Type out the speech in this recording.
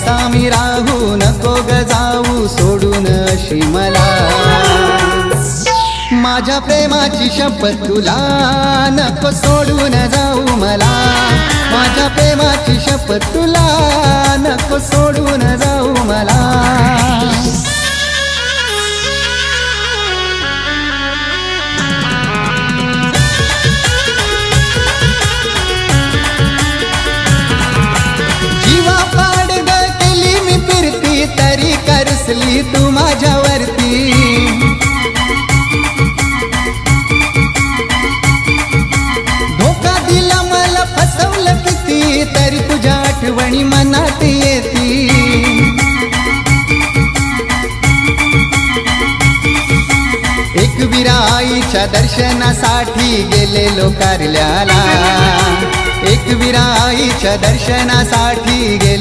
आता मी राहू नको ग जाऊ सोडून अशी मला. माझ्या प्रेमाची शपथ तुला नको सोडून जाऊ मला. माझ्या प्रेमाची शपथ तुला नको सोडून जाऊ मला. जीवा पाडग केली मी फिरती तरी करसली तू माझ्यावरती. तरी तुझ्या आठवणी मनात येती. एक विराईच्या दर्शनासाठी गेलेलो कारल्याला. एक विराईच्या दर्शनासाठी गेले